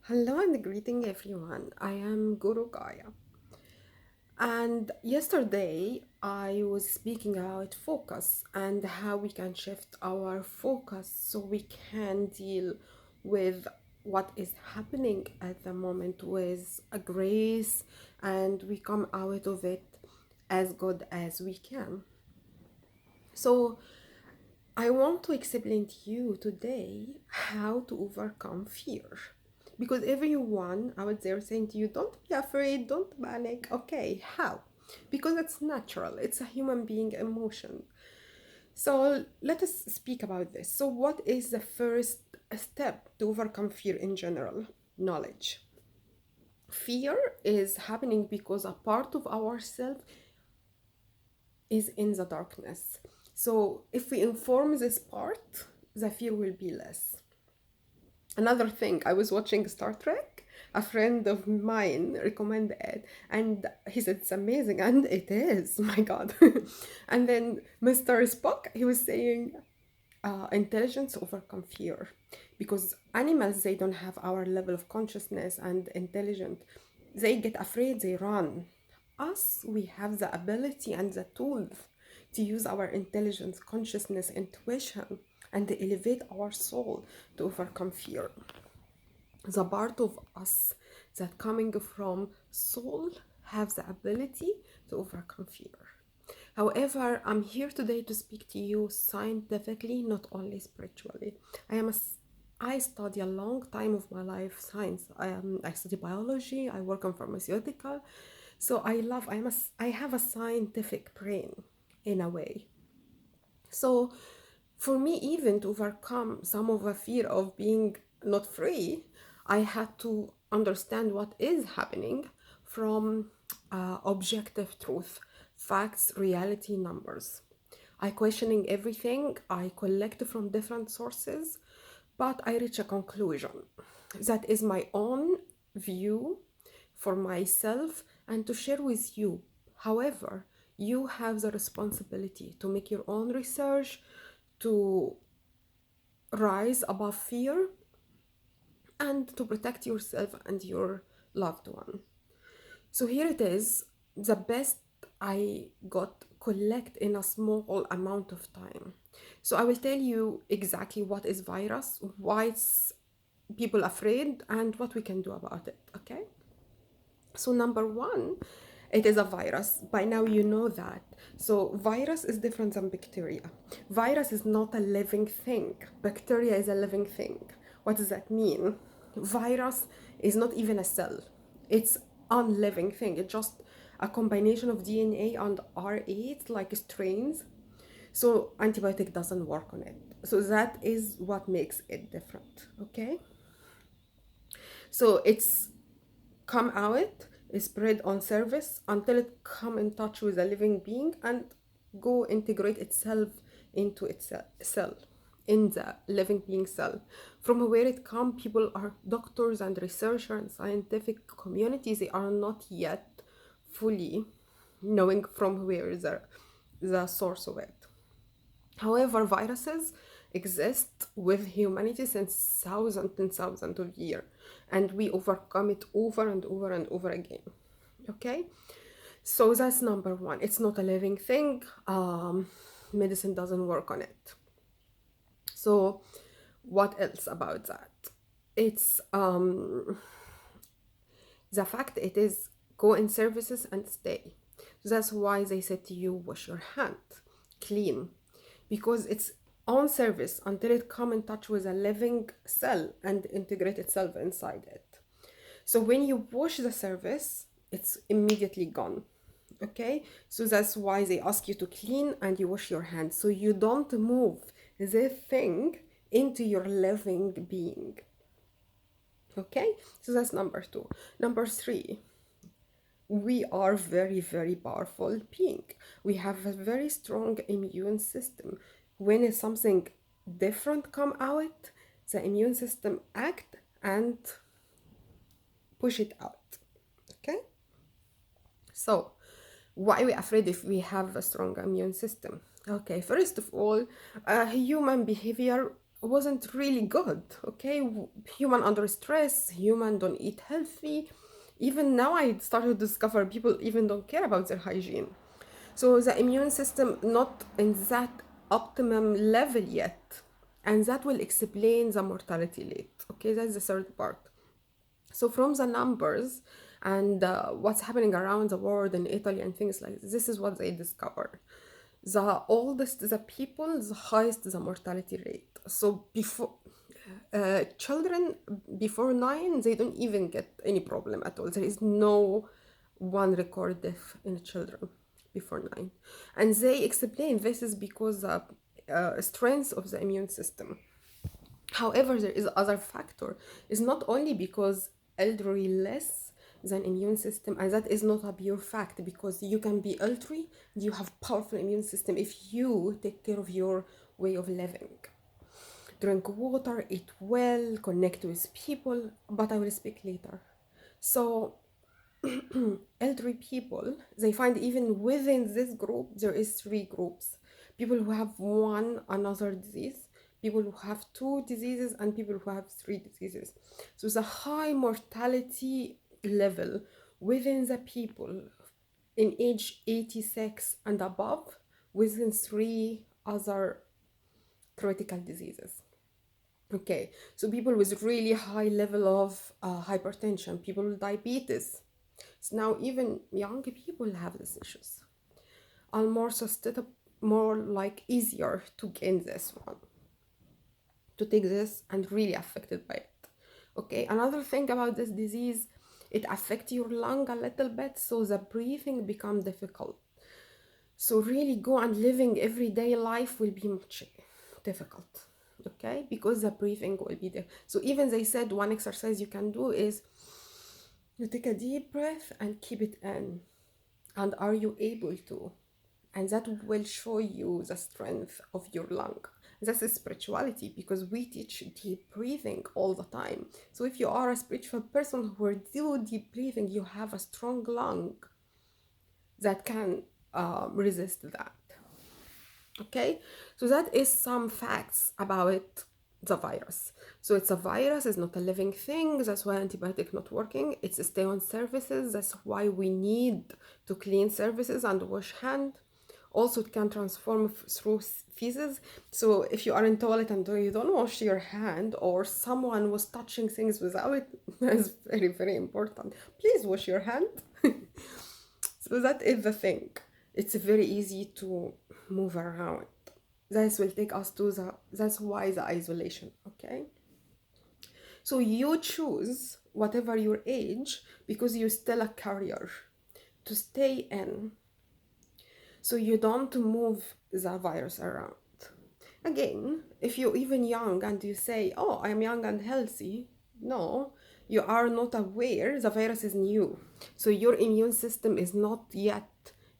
Hello and greeting everyone. I am Guru Gaya. And yesterday I was speaking about focus and how we can shift our focus so we can deal with what is happening at the moment with a grace and we come out of it as good as we can. So I want to explain to you today how to overcome fear. Because everyone out there saying to you, don't be afraid, don't panic. Okay, how? Because it's natural, it's a human being emotion. So let us speak about this. So, what is the first step to overcome fear in general? Knowledge. Fear is happening because a part of ourselves is in the darkness. So if we inform this part, the fear will be less. Another thing, I was watching Star Trek. A friend of mine recommended it, and he said it's amazing, and it is. My God! And then Mr. Spock, he was saying, intelligence overcome fear, because animals they don't have our level of consciousness and intelligence. They get afraid, they run. Us, we have the ability and the tools to use our intelligence, consciousness, intuition, and to elevate our soul to overcome fear. The part of us that coming from soul have the ability to overcome fear. However, I'm here today to speak to you scientifically, not only spiritually. I study a long time of my life science. I study biology. I work on pharmaceutical, so I have a scientific brain in a way. So, for me, even to overcome some of the fear of being not free, I had to understand what is happening from objective truth, facts, reality, numbers. I questioning everything, I collect from different sources, but I reach a conclusion. That is my own view for myself and to share with you. However, you have the responsibility to make your own research, to rise above fear, and to protect yourself and your loved one. So here it is, the best I got collect in a small amount of time. So I will tell you exactly what is virus, why it's people afraid, and what we can do about it. Okay. So number one, it is a virus. By now you know that. So virus is different than bacteria. Virus is not a living thing. Bacteria is a living thing. What does that mean? Virus is not even a cell. It's unliving thing. It's just a combination of DNA and RNA. It's like strains. So antibiotic doesn't work on it. So that is what makes it different. Okay. So it's come out, spread on surface until it come in touch with a living being and go integrate itself into its cell, in the living being cell. From where it come, people are doctors and researchers and scientific communities, they are not yet fully knowing from where is the source of it. However, viruses exist with humanity since thousands and thousands of years, and we overcome it over and over and over again. Okay, so that's number one. It's not a living thing. Medicine doesn't work on it. So, what else about that? It's the fact it is go in services and stay. So that's why they said to you wash your hand, clean, because it's on service until it come in touch with a living cell and integrate itself inside it. So when you wash the surface, it's immediately gone. Okay, so that's why they ask you to clean and you wash your hands so you don't move the thing into your living being. Okay, so that's number two. Number three, we are very, very powerful being. We have a very strong immune system. When something different come out, the immune system act and push it out. Okay, so why are we afraid if we have a strong immune system? Okay, first of all, human behavior wasn't really good. Okay, human under stress, human don't eat healthy. Even now, I started to discover people even don't care about their hygiene. So the immune system not in that optimum level yet, and that will explain the mortality rate. Okay, that's the third part. So from the numbers and what's happening around the world in Italy and things like this is what they discovered. The oldest the people, the highest the mortality rate. So before children before 9, they don't even get any problem at all. There is no one record death in children before 9, and they explain this is because of strength of the immune system. However, there is other factor. It's not only because elderly less than immune system, and that is not a pure fact because you can be elderly, you have powerful immune system if you take care of your way of living. Drink water, eat well, connect with people, but I will speak later. So elderly people, they find even within this group there is three groups: people who have one another disease, people who have two diseases, and people who have three diseases. So the high mortality level within the people in age 86 and above within three other critical diseases. Okay, so people with really high level of hypertension, people with diabetes. So now even young people have these issues, are more susceptible, more like easier to gain this one, to take this and really affected by it. Okay, another thing about this disease, it affects your lung a little bit, so the breathing become difficult. So really go and living everyday life will be much difficult. Okay, because the breathing will be there. So even they said one exercise you can do is you take a deep breath and keep it in. And are you able to? And that will show you the strength of your lung. This is spirituality because we teach deep breathing all the time. So if you are a spiritual person who do deep breathing, you have a strong lung that can resist that. Okay, so that is some facts about the virus. So it's a virus, it's not a living thing. That's why antibiotic not working. It's a stay on surfaces. That's why we need to clean surfaces and wash hand. Also, it can transform through feces. So if you are in toilet and you don't wash your hand, or someone was touching things without it, that's very, very important. Please wash your hand. So that is the thing. It's very easy to move around. This will take us to that's why the isolation. Okay, so you choose whatever your age because you're still a carrier to stay in, so you don't move the virus around. Again, if you're even young and you say, oh, I'm young and healthy, no, you are not aware the virus is new, so your immune system is not yet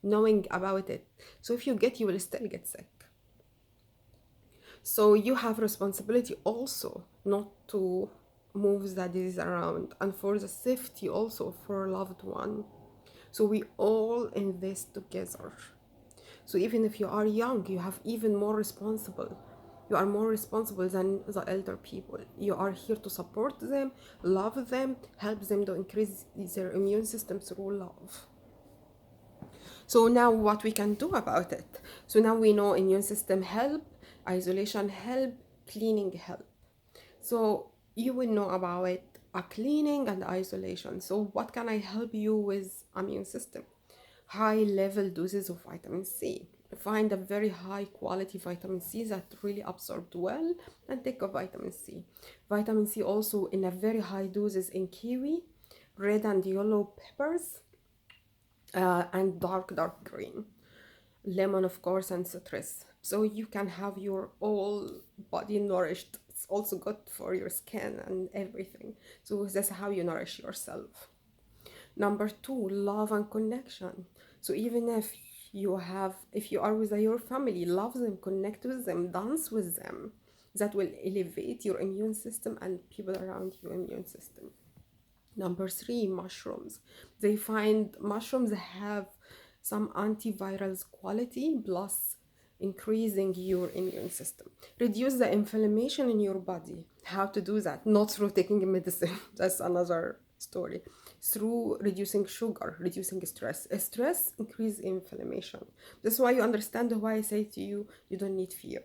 knowing about it. So if you get, you will still get sick. So you have responsibility also not to move the disease around, and for the safety also for a loved one. So we all in this together. So even if you are young, you have even more responsible. You are more responsible than the elder people. You are here to support them, love them, help them to increase their immune system through love. So now what we can do about it? So now we know immune system help, isolation help, cleaning help. So you will know about it, a cleaning and isolation. So what can I help you with immune system? High level doses of vitamin C. Find a very high quality vitamin C that really absorbed well and take a vitamin C. Vitamin C also in a very high doses in kiwi, red and yellow peppers, and dark green, lemon of course, and citrus. So you can have your whole body nourished. It's also good for your skin and everything. So that's how you nourish yourself. Number two, love and connection. So even if you are with your family, love them, connect with them, dance with them. That will elevate your immune system and people around your immune system. Number three, mushrooms. They find mushrooms have some antiviral quality plus increasing your immune system. Reduce the inflammation in your body. How to do that? Not through taking a medicine. That's another story. Through reducing sugar, reducing stress. Stress increase inflammation. That's why you understand why I say to you, you don't need fear.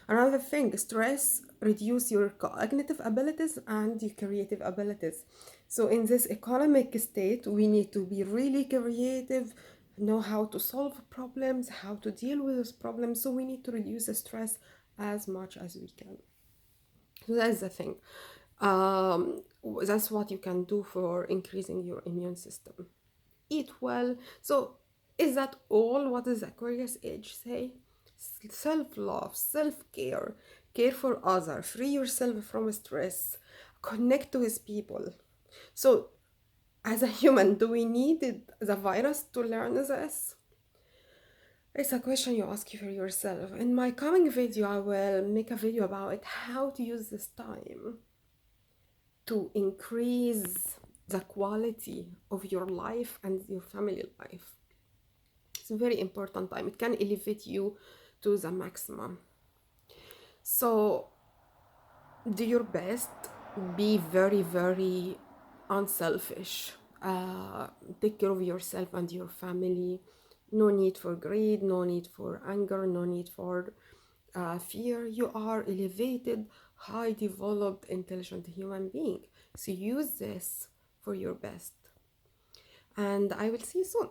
Another thing, stress reduce your cognitive abilities and your creative abilities. So in this economic state, we need to be really creative, know how to solve problems, how to deal with those problems. So we need to reduce the stress as much as we can. So that's the thing. That's what you can do for increasing your immune system. Eat well. So is that all what is Aquarius age say? Self-love, self-care, care for others, free yourself from stress, connect with people. So as a human, do we need the virus to learn this? It's a question you ask for yourself. In my coming video, I will make a video about it, how to use this time to increase the quality of your life and your family life. It's a very important time. It can elevate you to the maximum. So do your best, be very, very unselfish. Take care of yourself and your family. No need for greed, no need for anger, no need for fear. You are elevated, high developed, intelligent human being. So use this for your best. And I will see you soon.